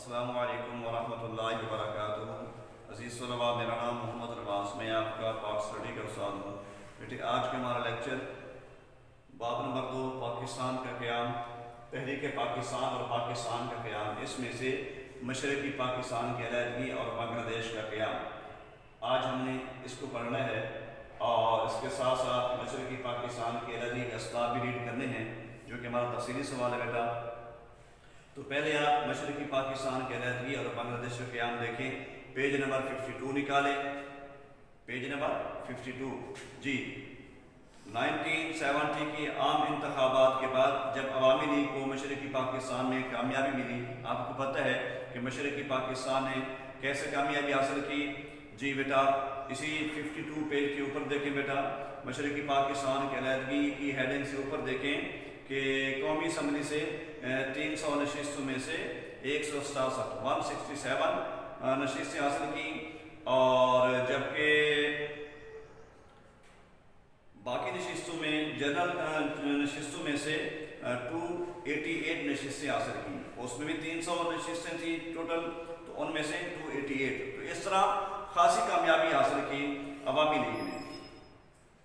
अस्सलामु अलैकुम वरहमतुल्लाहि वबरकातुहू। अज़ीज़ तलबा, मेरा नाम मोहम्मद रवास, मैं आपका पाक स्टडी का उस्ताद हूँ। बेटे, आज का हमारा लेक्चर बाब नंबर 2, पाकिस्तान का क़याम, तहरीक पाकिस्तान और पाकिस्तान का क़याम, इसमें से मशरक़ी पाकिस्तान की अलहदगी और बांग्लादेश का क़याम, आज हमने इसको पढ़ना है और इसके साथ साथ मशरक़ी पाकिस्तान की अलहदगी के असबाब भी रीड करने हैं, जो कि हमारा तफसीली सवाल है बेटा। तो पहले आप मशरक़ी पाकिस्तान की अलहदगी और बांग्लादेश का क़याम देखें। पेज नंबर 52 निकालें, पेज नंबर 52 जी। 1970 की आम इंतखाबात के बाद जब अवामी लीग को मशरक़ी पाकिस्तान में कामयाबी मिली, आपको पता है कि मशरक़ी पाकिस्तान ने कैसे कामयाबी हासिल की जी बेटा। इसी 52 पेज के ऊपर देखें बेटा, मशरक़ी पाकिस्तान की अलहदगी की हेडिंग से ऊपर देखें कि कौमी असम्बली से 300 नशिस्तों में से 167 नशिस्तें हासिल की, और जबकि बाकी नशिस्तों में जनरल नशिस्तों में से 288 नशिस्तें हासिल की। उसमें भी 300 नशिस्तें थी टोटल, तो उनमें से 288, तो इस तरह खासी कामयाबी हासिल की अवामी लीग ने।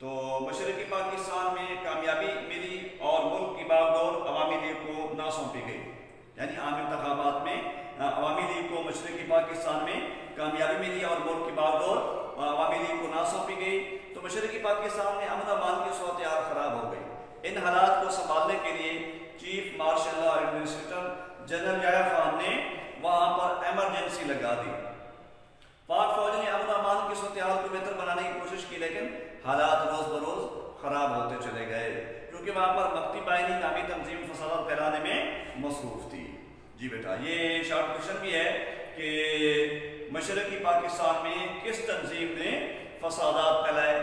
तो मशरक़ी पाकिस्तान में कामयाबी मिली और मुल्क की बागडोर अवामी लीग को ना सौंपी गई, यानी आम इंतखाबात में अवामी लीग को मशरक़ी पाकिस्तान में कामयाबी मिली और मुल्क की बागडोर अवामी लीग को ना सौंपी गई। तो मशरक़ी पाकिस्तान में अमन अमान की सूरत-ए-हाल ख़राब हो गई। इन हालात को संभालने के लिए चीफ मार्शल और एडमिनिस्ट्रेटर जनरल याह्या खान ने वहाँ पर एमरजेंसी लगा दी। पाक फौज ने अमन अमान की सूरत-ए-हाल को बेहतर बनाने की कोशिश की, लेकिन हालात रोज़ बरोज़ ख़राब होते चले गए, क्योंकि वहाँ पर मक्ती बाहिनी नामी तंजीम फसाद फैलाने में मसरूफ़ थी जी बेटा। ये शॉर्ट क्वेश्चन भी है कि मशरक़ी पाकिस्तान में किस तंजीम ने फसादात फैलाए?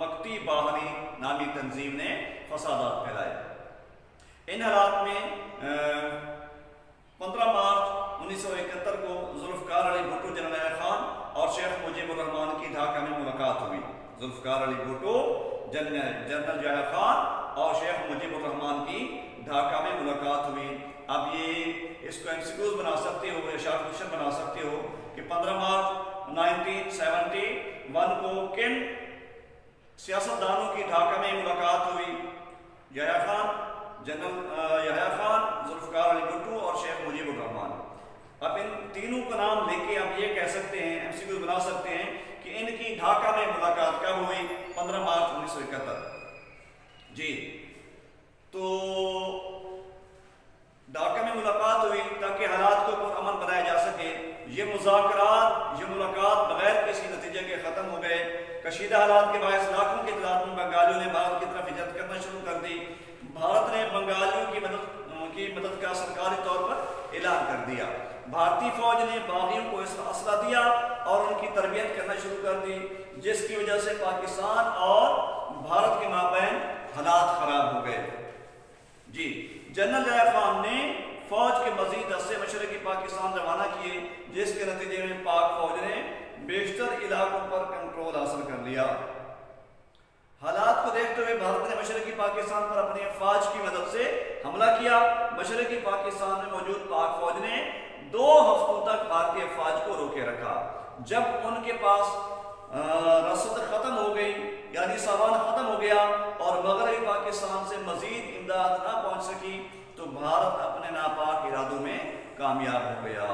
मक्ती बाहिनी नामी तंजीम ने फसादात फैलाए। इन हालात में 15 मार्च 1971 को जुल्फ़िकार अली भुट्टो, जनरल याह्या खान और शेख मुजीबुर रहमान की ढाका में मुलाकात हुई। जुल्फ़िकार अली भुट्टो, जनरल याह्या खान और शेख मुजीबुर रहमान की ढाका में मुलाकात हुई। अब ये इसको एमसीक्यूज बना सकते हो या शॉर्ट क्वेश्चन बना सकते हो कि 15 मार्च 1971 को किन सियासतदानों की ढाका में मुलाकात हुई? याह्या खान, जनरल याह्या खान, जुल्फ़िकार अली भुट्टो और शेख मुजीबुर रहमान। अब इन तीनों का नाम लेके आप ये कह सकते हैं, एमसीक्यूज बना सकते हैं कि इनकी ढाका में मुलाकात कब हुई? 15 मार्च 1971 जी। तो ढाका में मुलाकात हुई ताकि हालात को पुरअमन बनाया जा सके। ये मुज़ाकरात, ये मुलाकात बगैर किसी नतीजे के ख़त्म हो गए। कशीदा हालात के बायस लाखों की तादाद में बंगालियों ने भारत की तरफ हिजरत करना शुरू कर दी। भारत ने बंगालियों की मदद का सरकारी तौर पर ऐलान कर दिया। भारतीय फौज ने बागियों को असला दिया और उनकी तरबियत करना शुरू कर दी, जिसकी वजह से पाकिस्तान और भारत के माबैन हालात खराब हो गए जी। जनरल याह्या खान ने फौज के मजीद दस्ते मशरक़ी पाकिस्तान रवाना किए, जिसके नतीजे में पाक फौज ने बेशतर इलाकों पर कंट्रोल हासिल कर लिया। हालात को देखते हुए भारत ने मशरक़ी पाकिस्तान पर अपनी फौज की मदद से हमला किया। मशरक़ी पाकिस्तान में मौजूद पाक फौज ने 2 हफ्तों तक भारतीय फौज को रोके रखा। जब उनके पास रसद खत्म हो गई, यानी सामान खत्म हो गया और मगरबी पाकिस्तान से मजीद इमदाद ना पहुंच सकी, तो भारत अपने नापाक इरादों में कामयाब हो गया।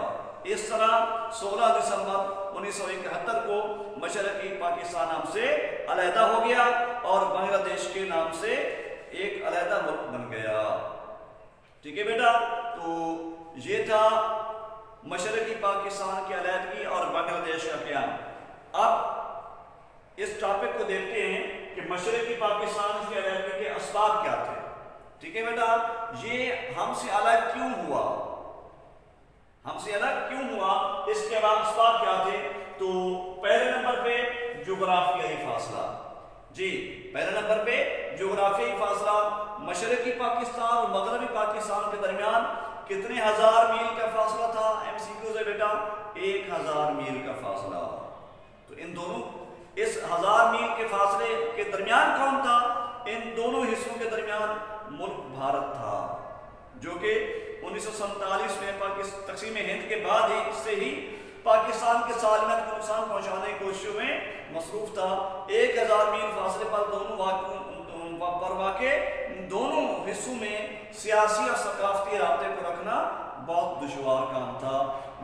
इस तरह 16 दिसंबर 1971 को मशरक़ी पाकिस्तान नाम से अलहदा हो गया और बांग्लादेश के नाम से एक अलहदा मुल्क बन गया। ठीक है बेटा, तो ये था मशरक़ी पाकिस्तान की अलहदगी और बांग्लादेश का क़याम। अब इस टॉपिक को देखते हैं कि मशरक़ी पाकिस्तान की अलहदगी के असबाब क्या थे। ठीक है बेटा, ये हमसे अलग क्यों हुआ, हमसे अलग क्यों हुआ, इसके बाद असबाब क्या थे? तो पहले नंबर पे जोग्राफियाई फासला जी। पहले नंबर पे जोग्राफियाई फासला। मशरक़ी पाकिस्तान और मगरबी पाकिस्तान के दरमियान कितने हजार मील का फासला था? एमसीक्यू है बेटा, 1000 मील का फासला। तो इन दोनों, इस 1000 मील के फासले के दरमियान कौन था? इन दोनों हिस्सों के दरमियान मुल्क भारत था, जो कि 1947 में तकसीम हिंद के बाद ही इससे ही पाकिस्तान के सालमियत को नुकसान पहुंचाने की कोशिशों में मसरूफ था। 1000 मील फासले पर दोनों हिस्सों में सियासी और सकाफती राब्ते को रखना बहुत दुश्वार काम था।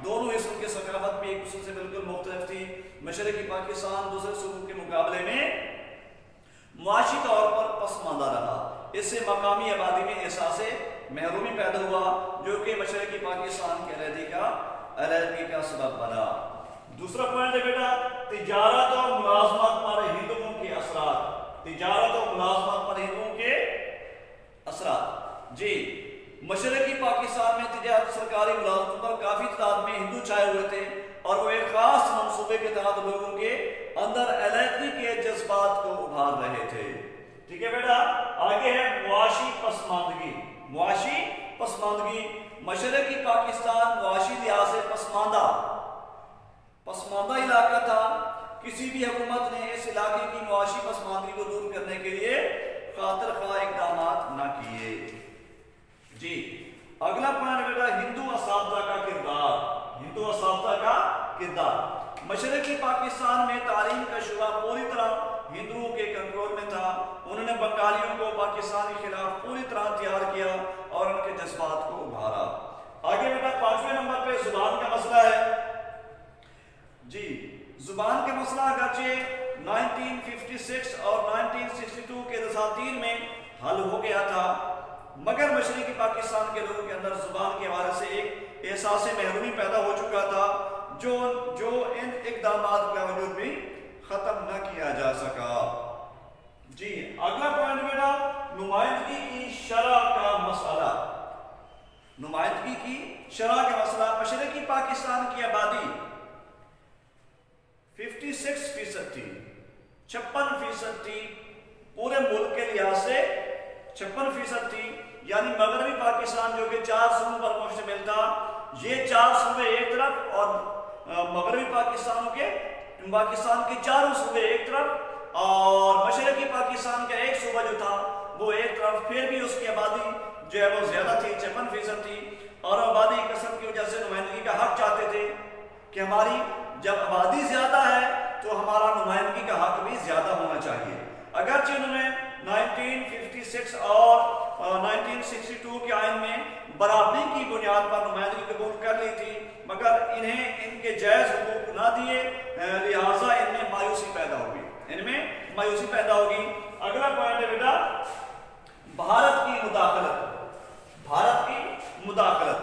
दोनों हिस्सों की सकाफत भी एक दूसरे से बिल्कुल मुख्तलिफ थी। मशरकी पाकिस्तान दूसरे सूबों के मुकाबले में मुआशी तौर पर पसमानदा रहा। इससे मकामी आबादी में एहसास महरूमी पैदा हुआ जो कि मशरकी पाकिस्तान की अलहदगी का सबब बना। दूसरा पॉइंट है बेटा, तिजारत और मुलाजमत पर हिंदुओं के असरात। तिजारत और मुलाजमत पर हिंदुओं के असरात। जी, मशरकी पाकिस्तान में तिजारत सरकारी मुलाजमत पर काफी तादाद में हिंदू छाए हुए थे और वो एक खास मंसूबे के तहत लोगों के अंदर अलहदगी के जज्बात को उभार रहे थे। ठीक है बेटा, आगे है मुआशी पसमानदगी। मुआशी पसमानदगी, मशरकी पाकिस्तान मुआशी लिहाज से पसमानदा इलाका था। किसी भी हुकूमत ने इस इलाके की मुआशी पसमानदगी को दूर करने के लिए खातिर ख्वाह इकदाम न किए। जी, अगला पॉइंट बेटा, हिंदू असातिज़ा का किरदार। हिंदू असातिज़ा का किरदार। मशरकी पाकिस्तान में तालीम का शुरा पूरी तरह हिंदुओं के कंट्रोल में था। उन्होंने बंगालियों को पाकिस्तान के खिलाफ पूरी तरह तैयार किया और उनके जज्बात को उभारा। आगे बेटा 5वें नंबर पे जुबान का मसला है। जी, जुबान के मसला अगरचे 1956 और 1962 के दसातीर में हल हो गया था, मगर मशरकी पाकिस्तान के लोगों के अंदर जुबान के हवाले से एक एहसास महरूमी पैदा हो चुका था जो इन इक़दामात के बावजूद भी खत्म न किया जा सका। जी, अगला पॉइंट बेटा, नुमाइंदगी की शरह का मसला। नुमाइंदगी की शरह का मसला। मशरकी पाकिस्तान की आबादी 56% थी, 56% थी। पूरे मुल्क के लिहाज से 56% थी। यानी मगरबी पाकिस्तान जो कि 4 सूबों पर मुश्तमिल था, ये 4 सूबे एक तरफ और मगरबी पाकिस्तान के चारों सूबे एक तरफ और मशरकी पाकिस्तान का एक सूबा जो था वो एक तरफ। फिर भी उसकी आबादी जो है वो ज्यादा थी, 56% थी। और आबादी की कसरत की वजह से नुमाइंदगी का हक चाहते थे कि हमारी जब आबादी ज्यादा है तो हमारा नुमाइंदगी का हक भी ज्यादा होना चाहिए। अगरचे उन्होंने 1956 और 1962 के आइन में बराबरी की बुनियाद पर नुमाइंदगी कबूल कर ली थी, मगर इन्हें इनके जायज हुकूक ना दिए, लिहाजा इनमें मायूसी पैदा होगी। अगला पॉइंट है बेटा, भारत की मुदाखलत।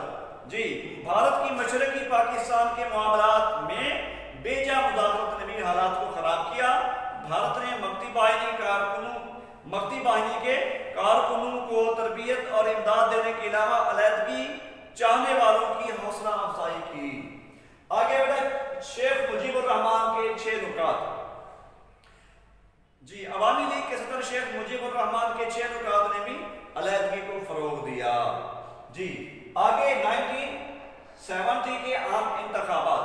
जी, भारत की मशरकी पाकिस्तान के मामलात में बेजा मुदाखलत ने भी हालात को खराब किया। भारत ने मक्ती बाहिनी के कारकुनों को तरबियत और इमदाद देने के अलावा अलहदगी चाहने वालों की हौसला अफजाई की। आगे बेटा, शेख मुजीबुर रहमान के 6 नुकात। जी, अवामी लीग के सदर शेख मुजीबुर रहमान के 6 नुकात ने भी अलहदगी को फरोग दिया। जी, आगे 1970 के आम इंतखाबात।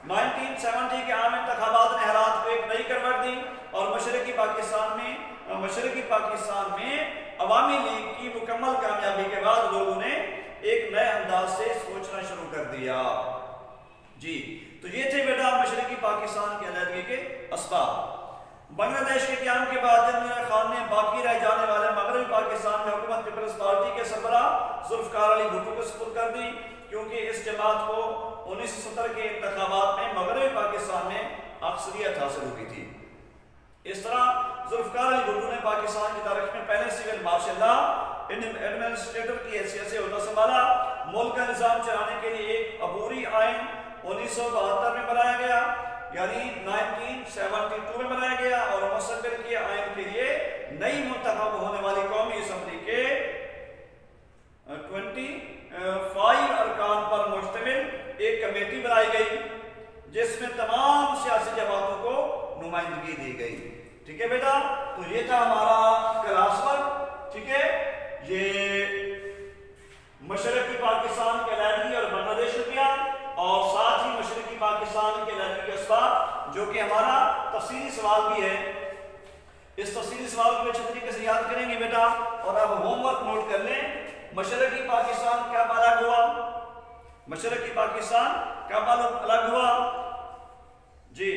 1970 के आम इंतखाबात ने हालात को एक नई करवट दी और मशरकी पाकिस्तान में अवामी लीग की मुकम्मल कामयाबी के बाद लोगों ने एक नए अंदाज से सोचना शुरू कर दिया। जी, तो ये थे बेटा मशरकी पाकिस्तान के अलहदगी के असबाब। बांग्लादेश के क़याम के बाद इमरान खान ने बाकी रह जाने वाले मगरबी पाकिस्तान में हुकूमत पीपल्स पार्टी के सरबराह जुल्फ़िकार अली भुट्टो को सुपुर्द कर दी, क्योंकि इस जमात को 1970 के इंतखाबात में मगरबी पाकिस्तान में अक्सरियत हासिल हुई थी। इस तरह जुल्फ़िकार अली भुट्टो ने पाकिस्तान की तारीख में पहले सिविल मार्शल लॉ एडमिनिस्ट्रेटर की हैसियत से ओहदा संभाला। मुल्क का निज़ाम चलाने के लिए एक अबूरी आइन 1972 में बनाया गया, यानी 1972 में बनाया गया और मुस्तक़बिल के आइन के लिए नई मुंतखब होने वाली कौमी असम्बली के 25 अरकान पर मुश्तमिल एक कमेटी बनाई गई, जिसमें तमाम सियासी जमातों को नुमाइंदगी दी गई। ठीक है बेटा, तो ये था हमारा क्लास वर्क। ठीक है, ये मशरकी पाकिस्तान के अलहदगी और बांग्लादेश रुपया और साथ ही मशरकी पाकिस्तान के अलहदगी के असबाब, जो कि हमारा तफसीली सवाल भी है। इस तफसीली सवाल को अच्छे तरीके से याद करेंगे बेटा, और अब होमवर्क नोट कर लें। मशरकी पाकिस्तान कब अलग हुआ? मशरकी पाकिस्तान कब अलग हुआ जी?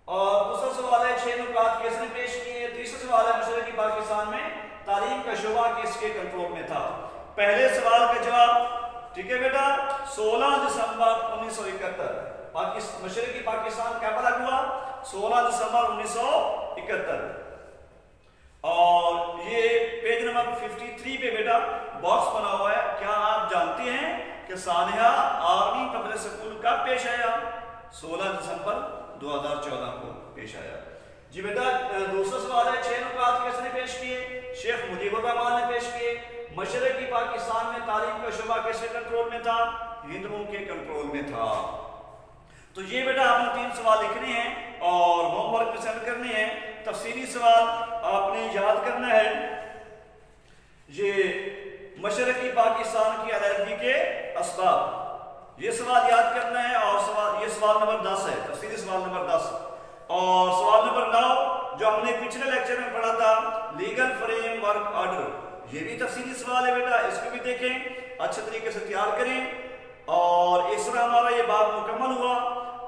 और दूसरा सवाल है 6 नुकात किसने पेश किए? तीसरा सवाल है मशरकी पाकिस्तान में तालीम का शोबा किसके कंट्रोल में था? पहले सवाल का जवाब, ठीक है बेटा, 16 दिसंबर 1971 मशरकी पाकिस्तान कब अलग हुआ? 16 दिसंबर 1971। और ये पेज नंबर 53 पे बेटा बॉक्स बना हुआ है। क्या आप जानते हैं कि सानिया आर्मी पब्लिक स्कूल कब पेश आया? 16 दिसंबर 2014 को पेश आया जी बेटा। दूसरा सवाल है 6 नुकात किसने पेश किए? शेख मुजीबुर रहमान ने पेश किए। मशरकी पाकिस्तान में तालीम का शोबा किसके कंट्रोल में था? हिंदुओं के कंट्रोल में था। तो ये बेटा आपने 3 सवाल लिखने हैं और होमवर्क में सेंड करने हैं। तफसीली सवाल आपने याद करना है। ये मशरकी पाकिस्तान की अलहदगी के असबाब, ये सवाल याद करना है। और ये सवाल नंबर 10 है, तफसीली सवाल नंबर 10। और सवाल नंबर 9 जो हमने पिछले लेक्चर में पढ़ा था, लीगल फ्रेमवर्क ऑर्डर, ये भी तफसीली सवाल है बेटा, इसको भी देखें, अच्छे तरीके से तैयार करें। और इस तरह हमारा ये बाब मुकम्मल हुआ।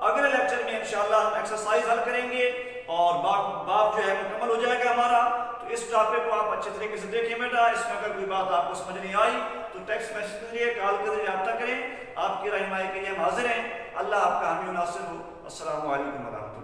अगले लेक्चर में इंशाल्लाह हम एक्सरसाइज हल करेंगे और बाब जो है मुकम्मल हो जाएगा हमारा। तो इस टॉपिक को आप अच्छे तरीके से देखें बेटा। इसमें अगर कोई बात आपको समझ नहीं आई तो टेक्स्ट मैसेज करिए, कॉल करिए, रब्ता करें। आपकी रहनुमाई के लिए हम हाजिर हैं। अल्लाह आपका हामी नासिर हो। अस्सलामु अलैकुम व रहमतुल्लाह।